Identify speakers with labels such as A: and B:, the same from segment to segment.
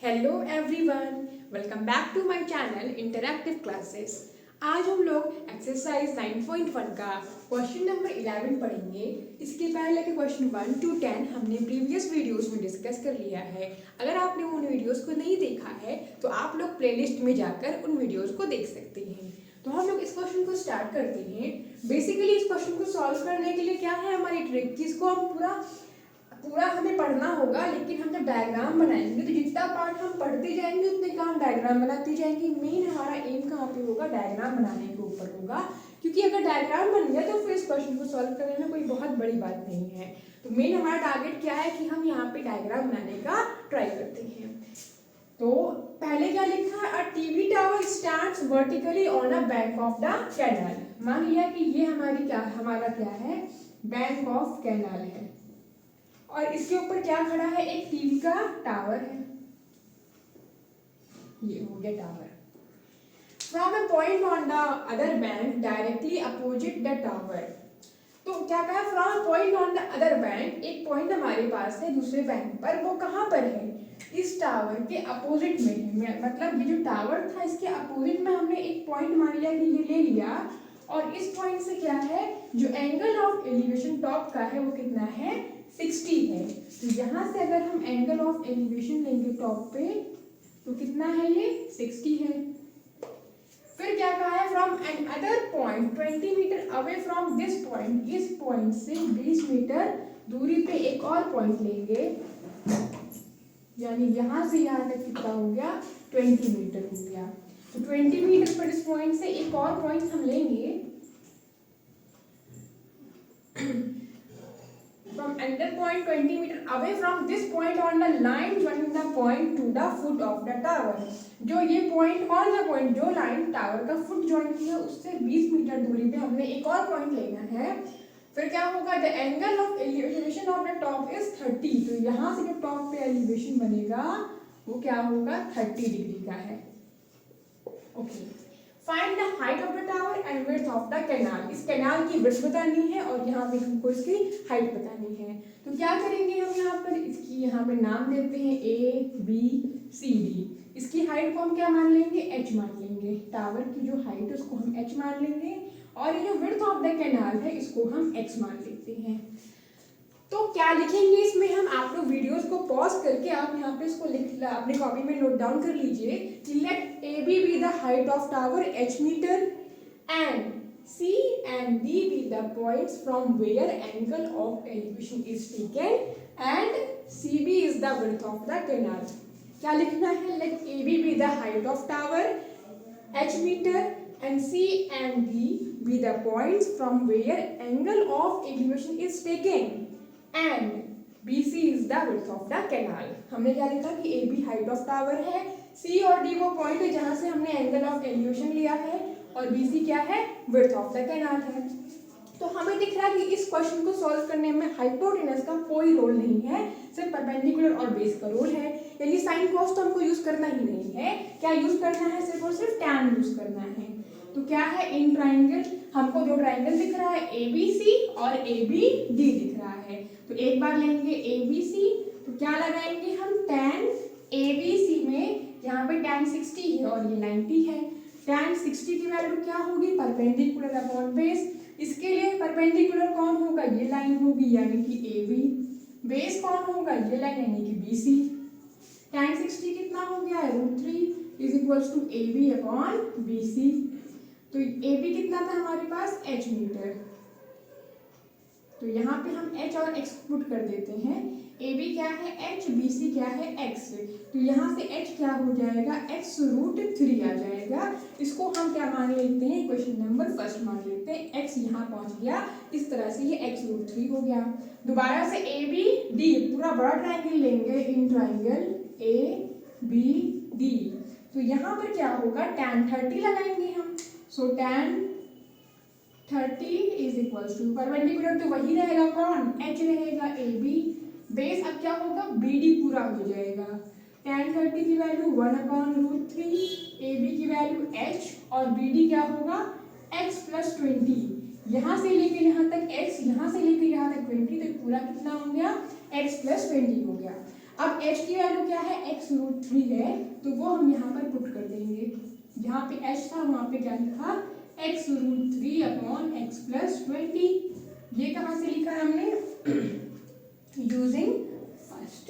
A: Hello everyone, welcome back to my channel interactive classes. आज हम लोग एक्सरसाइज 9.1 का क्वेश्चन नंबर 11 पढ़ेंगे। इसके पहले के क्वेश्चन 1 to 10 हमने प्रीवियस वीडियोस में डिस्कस कर लिया है। अगर आपने उन वीडियोस को नहीं देखा है तो आप लोग प्लेलिस्ट में जाकर उन वीडियोस को देख सकते हैं। तो हम लोग इस क्वेश्चन को स्टार्ट करते हैं। बेसिकली इस क्वेश्चन को सॉल्व करने के लिए क्या है हमारी ट्रिक, जिसको हम पूरा हमें पढ़ना होगा, लेकिन हम जब डायग्राम बनाएंगे तो जितना पार्ट हम पढ़ते जाएंगे उतने का हम डायग्राम बनाते जाएंगे। मेन हमारा एम कहाँ पे होगा, डायग्राम बनाने के ऊपर होगा, क्योंकि अगर डायग्राम बन गया तो फिर इस क्वेश्चन को सॉल्व करने में कोई बहुत बड़ी बात नहीं है। तो मेन हमारा टारगेट क्या है कि हम यहाँ पे डायग्राम बनाने का ट्राई करते हैं। तो पहले क्या लिखा है, a TV tower stands vertically on a bank of the canal. मान लिया कि ये हमारा क्या है, बैंक ऑफ कैनाल है, और इसके ऊपर क्या खड़ा है, एक टीवी का टावर है। ये हो गया tower. From a point on the other bank directly opposite the tower. तो क्या कहा, from a point on the other bank, एक पॉइंट हमारे पास है दूसरे बैंक पर, वो कहाँ पर है, इस टावर के अपोजिट में है। मतलब ये जो टावर था इसके अपोजिट में हमने एक पॉइंट मान लिया कि ये ले लिया, और इस पॉइंट से क्या है, जो एंगल ऑफ एलिवेशन टॉप का है वो कितना है, 60 है। तो यहाँ से अगर हम एंगल ऑफ एलिवेशन लेंगे टॉप पे तो कितना है, ये 60 है। फिर क्या कहा है, from another point 20 meter away from this point, इस पॉइंट से 20 मीटर दूरी पे एक और पॉइंट लेंगे, यानी यहाँ से यहाँ तक कितना हो गया, 20 मीटर हो गया। तो 20 मीटर पर इस पॉइंट से एक और पॉइंट हम लेंगे, from another point 20 meter away from this point on the line joining the point to the foot of the tower। जो ये पॉइंट, कौन सा पॉइंट, जो लाइन टावर का फुट ज्वाइन किया उससे 20 मीटर दूरी पे हमने एक और पॉइंट लेना है। फिर क्या होगा, the angle of elevation of the top is 30। तो यहाँ से जो टॉप पे एलिवेशन बनेगा वो क्या होगा, 30 डिग्री का है। Okay, find the height of the tower and width of the canal. इस कैनाल की विड्थ बतानी है और यहाँ पे हमको इसकी हाइट बतानी है। तो क्या करेंगे हम, यहाँ पर इसकी यहाँ पे नाम देते हैं ABCD। इसकी हाइट को हम क्या मान लेंगे, h मान लेंगे। टावर की जो हाइट है उसको हम h मान लेंगे, और ये जो विड्थ ऑफ द कैनाल है इसको हम x मान लेते हैं। तो क्या लिखेंगे इसमें हम, आप लोग वीडियोस को पॉज करके आप यहाँ पे इसको अपने कॉपी में नोट डाउन कर लीजिए कि let AB be the height of tower h meter and C and D be the points from where angle of elevation is taken and CB is the width of the canal। क्या लिखना है, let AB be the height of tower h meter and C and D be the points from where angle of elevation is taken and BC is the width of the canal। हमने क्या लिखा कि AB height of tower है, C और D वो point है जहां से हमने एंगल ऑफ एलिवेशन लिया है, और BC क्या है, विड्थ ऑफ द कैनाल है। तो हमें दिख रहा है कि इस क्वेश्चन को सॉल्व करने में हाइपोटेनस का कोई रोल नहीं है, सिर्फ परपेंडिकुलर और बेस का रोल है। यानी साइन कॉस तो हमको यूज करना ही नहीं है, क्या यूज करना है, सिर्फ और सिर्फ टैन यूज करना है। तो क्या है, इन ट्राइंगल, हमको जो ट्राइंगल दिख रहा है ABC और ABD दिख रहा है। तो एक बार लेंगे ABC, तो क्या लगाएंगे हम, tan ABC में यहाँ पे tan 60 है और ये 90 है। tan 60 की वैल्यू क्या होगी, परपेंडिकुलर अपॉन बेस। इसके लिए परपेंडिकुलर कौन होगा, ये लाइन होगी यानी कि AB। बेस कौन होगा, ये लाइन यानी कि BC। tan 60 कितना हो गया, √3 is equals to AB upon BC। तो AB कितना था हमारे पास, h मीटर। तो यहाँ पे हम h और x पुट कर देते हैं। AB क्या है h, BC क्या है x। तो यहाँ से h क्या हो जाएगा, x√3 आ जाएगा। इसको हम क्या मान लेते हैं, क्वेश्चन नंबर फर्स्ट मान लेते हैं। x यहाँ पहुँच गया, इस तरह से ये x√3 हो गया। दोबारा से ABD पूरा बड़ा ट्राइंगल लेंगे, इन ट्राइंगल ABD। तो यहाँ पर क्या होगा, tan 30 लगाएंगे हम। So tan 30 is equals to, perpendicular तो वही रहेगा, कौन, h रहेगा AB। बेस अब क्या होगा, BD पूरा हो जाएगा। tan 30 की वैल्यू 1/√3, AB की वैल्यू h और BD क्या होगा, x + 20। यहाँ से लेकर यहाँ तक x, यहाँ से लेकर यहाँ तक 20, तो पूरा कितना हो गया, x + 20 हो गया। अब h की वैल्यू क्या है, x√3 है, तो वो हम यहाँ पर पुट कर देंगे। जहाँ पे h था वहाँ पे क्या लिखा, x√3 अपॉन x + 20। ये कहाँ से लिखा है हमने, यूजिंग फर्स्ट।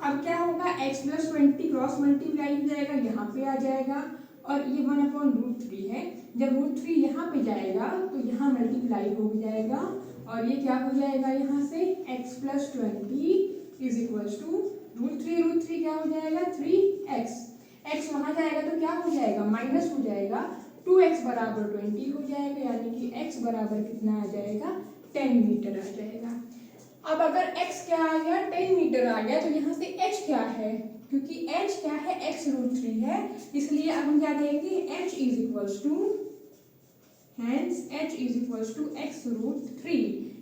A: अब क्या होगा, x + 20 क्रॉस मल्टीप्लाई हो जाएगा, यहाँ पे आ जाएगा, और ये 1/√3 है। जब √3 यहाँ पे जाएगा तो यहाँ मल्टीप्लाई हो जाएगा, और ये क्या हो जाएगा, यहाँ से x + 20 इज इक्वल्स टू √3 क्या हो जाएगा, 3x। x वहाँ जाएगा तो क्या हो जाएगा, माइनस हो जाएगा, 2x बराबर 20 हो जाएगा, यानी कि x बराबर कितना आ जाएगा, 10 मीटर आ जाएगा। अब अगर x क्या आ गया, 10 मीटर आ गया, तो यहाँ से h क्या है, क्योंकि h क्या है, x√3 है, इसलिए अब हम क्या देंगे, h is equals to, hence h is equals to x√3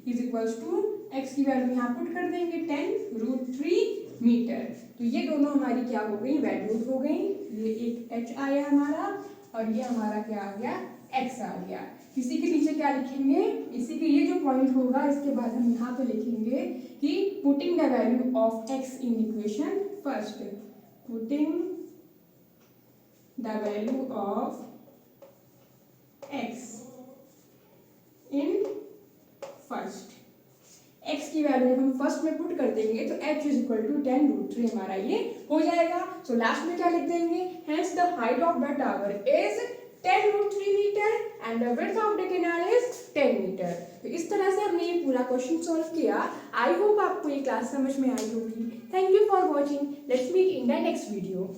A: is equals to x की वैल्यू यहाँ पुट कर देंगे 10√3 मीटर। तो ये दोनों हमारी क्या हो गई, वैल्यूज हो गई। ये एक h आया हमारा, और ये हमारा क्या आ गया, x आ गया। इसी के नीचे क्या लिखेंगे, इसी के ये जो पॉइंट होगा इसके बाद हम यहाँ पे लिखेंगे कि putting the value of x in equation first, putting the value of x in first. x की वैल्यू हम फर्स्ट में पुट कर देंगे तो h इज इक्वल टू 10√3 हमारा ये हो जाएगा। सो लास्ट में क्या लिख देंगे, hence the height of the tower is 10√3 meter and the width of the canal is 10 meter. तो इस तरह से हमने ये पूरा क्वेश्चन सॉल्व किया। आई होप आपको ये क्लास समझ में आई होगी। Thank you for watching, let's meet in the next video.